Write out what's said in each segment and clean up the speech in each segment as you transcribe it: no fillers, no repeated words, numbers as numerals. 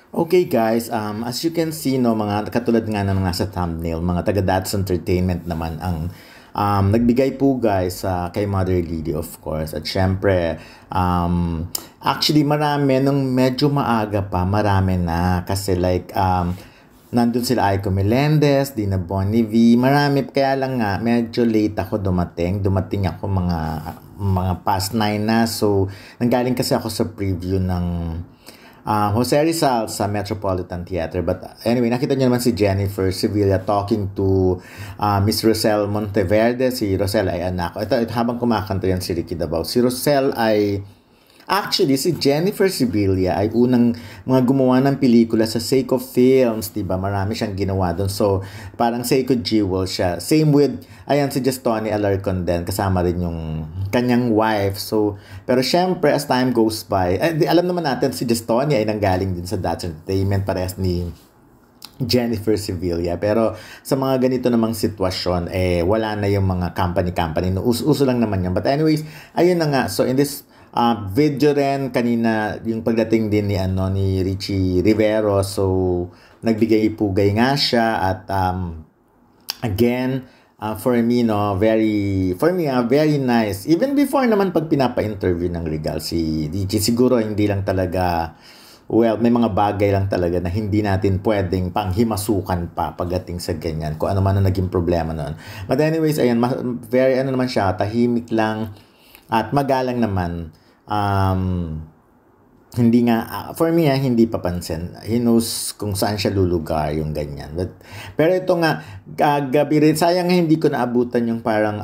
Okay guys, as you can see no, mga katulad nga ng nasa thumbnail, mga taga That's Entertainment naman ang nagbigay po guys kay Mother Lily of course. At syempre, actually marami nung medyo maaga pa, marami na kasi like nandun sila Aiko Melendez, Dina Bonnevie, marami kaya lang nga medyo late ako dumating. Dumating ako mga past 9 na. So nanggaling kasi ako sa preview ng Jose Rizal sa Metropolitan Theater. But anyway, nakita niyo naman si Jennifer Sevilla talking to Miss Rosel Monteverde. Si Rosel ay anak ko. Ito, habang kumakanta yan si Ricky Dabao. Si Rosel ay actually, si Jennifer Sevilla ay unang mga gumawa ng pelikula sa Seiko Films, diba? Marami siyang ginawa doon. So, parang Seiko Jewel siya. Same with, ayan, si Justoni Alarcon din. Kasama rin yung kanyang wife. So, pero syempre, as time goes by, alam naman natin, si Justoni ay nanggaling din sa Dutch Entertainment, parehas ni Jennifer Sevilla. Pero sa mga ganito namang sitwasyon, wala na yung mga company. No, uso lang naman yan. But anyways, ayun na nga. So, in this video rin kanina yung pagdating din ni Richie Rivero, so nagbigay-pugay nga siya at again for me very nice. Even before naman pag pinapa-interview ng Regal si Richie, siguro hindi lang talaga, well, may mga bagay lang talaga na hindi natin pwedeng panghimasukan pa pagdating sa ganyan, kung ano man ang naging problema noon. But anyways, ayan, very naman siya, tahimik lang at magalang naman. Hindi nga, for me hindi papansin. He knows kung saan siya lulugar, yung ganyan. Pero ito nga, gabi rin, sayang hindi ko naabutan yung parang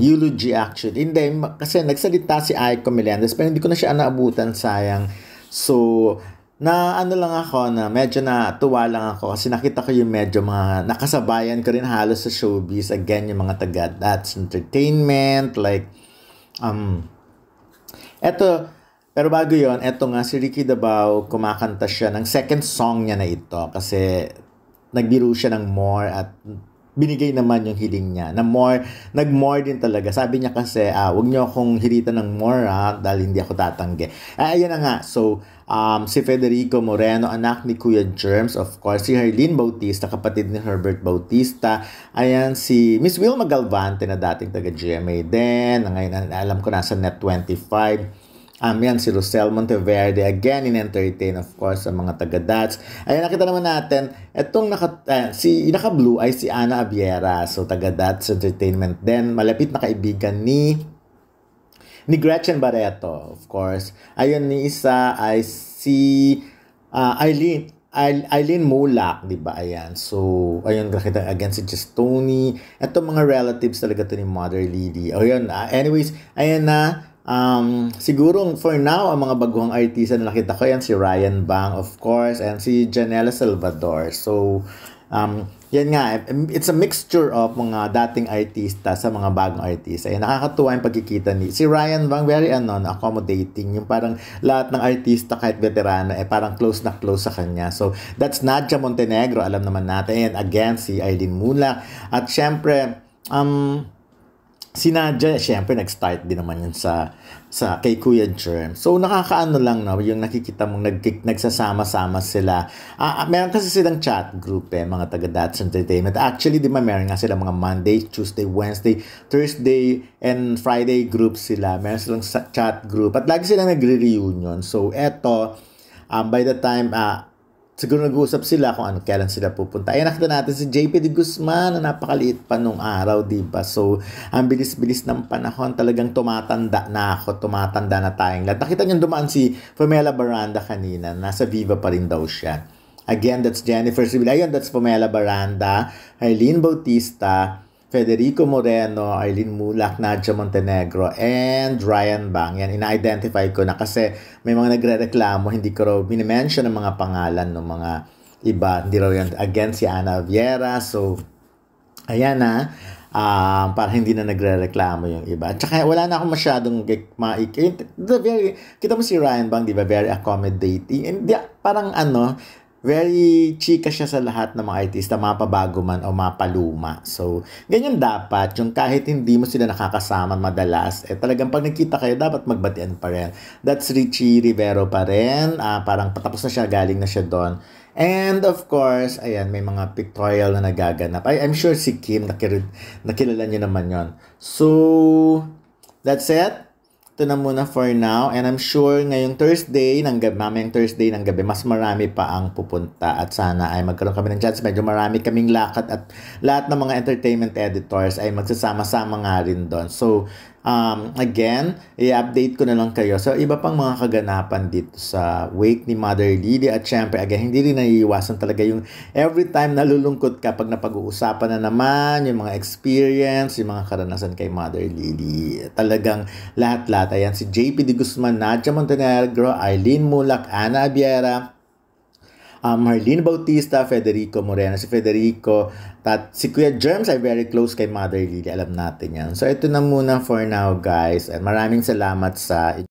eulogy actually. Hindi, kasi nagsalita si Aiko Melendez, pero hindi ko na siya naabutan, sayang. So, lang ako na medyo natuwa lang ako kasi nakita ko yung medyo mga nakasabayan ko rin halos sa showbiz. Again, yung mga taga That's Entertainment, like, pero bago yon, eto nga si Ricky Dabao, kumakanta siya ng second song niya na ito kasi nagbiro siya ng more at binigay naman yung hiling niya. Nag-more din talaga. Sabi niya kasi, wag niyo akong hiritan ng more dahil hindi ako tatanggi. Ayan na nga. So, si Federico Moreno, anak ni Kuya Germs, of course. Si Herlene Bautista, kapatid ni Herbert Bautista. Ayan, si Miss Wilma Galvante na dating taga-GMA din. Ngayon, alam ko nasa Net25. Yan, si Rosel Monteverde, again, in-entertain, of course, sa mga taga-Dats. Ayan, nakita naman natin, itong naka-blue ay si Ana Abiera, so taga-Dats Entertainment din, malapit na kaibigan ni Gretchen Barreto, of course. Ayun, ni isa ay si Eileen Mulak, di ba? Ayan. So, ayun, nakita again si Justoni. Ito mga relatives talaga to ni Mother Lily. Ayun, anyways, ayan na. Siguro for now ang mga baguhang artista na nakita ko yan si Ryan Bang, of course, and si Janela Salvador. So yan nga, it's a mixture of mga dating artista sa mga bagong artista. Nakakatuwa yung pagkikita ni si Ryan Bang, very accommodating, yung parang lahat ng artista kahit veterano parang close na close sa kanya. So that's Nadia Montenegro, alam naman natin, and again si Eileen Mulak, at syempre si Nadia, syempre, nag-start din naman yun sa kay Kuya Germ. So, nakakaano lang, no? Yung nakikita mong nagsasama-sama sila. Meron kasi silang chat group, mga taga-That's Entertainment. Actually, di ba, meron nga sila mga Monday, Tuesday, Wednesday, Thursday, and Friday group sila. Meron silang chat group. At lagi silang nagre-reunion. So, eto, by the time, siguro nag-uusap sila kung kailan sila pupunta. Ay, nakita natin si JP De Guzman na napakaliit pa nung araw, diba? So, ang bilis-bilis ng panahon, talagang tumatanda na tayong lahat. Nakita niyo dumaan si Pamela Baranda kanina, nasa Viva pa rin daw siya. Again, that's Jennifer Sevilla. Ayun, that's Pamela Baranda, Eileen Bautista, Federico Moreno, Eileen Mulak, Nadia Montenegro, and Ryan Bang. Yan, ina-identify ko na kasi may mga nagre-reklamo, hindi ko raw minimension ng mga pangalan ng mga iba. Hindi raw yan. Again, si Ana Viera. So, ayan na. Para hindi na nagre-reklamo yung iba. At saka wala na akong masyadong kita mo si Ryan Bang, di ba? Very accommodating. And parang very chika siya sa lahat ng mga artista, mapabago man o mapaluma. So, ganyan dapat. Yung kahit hindi mo sila nakakasama madalas, talagang pag nagkita kayo, dapat magbatian pa rin. That's Richie Rivero pa rin. Parang patapos na siya, galing na siya doon. And of course, ayan, may mga pictorial na nagaganap. I'm sure si Kim, nakilala niyo naman yon. So, that's it. Ito na muna for now. And I'm sure ngayong Thursday ng gabi, mamayang Thursday ng gabi, mas marami pa ang pupunta. At sana ay magkaroon kami ng chance. Medyo marami kaming lakad at lahat ng mga entertainment editors ay magsasama-sama nga rin doon. So, again, i-update ko na lang kayo sa iba pang mga kaganapan dito sa wake ni Mother Lily. At syempre, again, hindi rin naiiwasan talaga yung every time nalulungkot ka pag napag-uusapan na naman yung mga experience, yung mga karanasan kay Mother Lily. Talagang lahat-lahat. Ayan, si JP De Guzman, Nadia Montenegro, Arlene Mulak, Ana Abiera, Marlene Bautista, Federico Moreno. Si Federico, si Kuya Germs ay very close kay Mother Lily. Alam natin yan. So, ito na muna for now, guys. And maraming salamat sa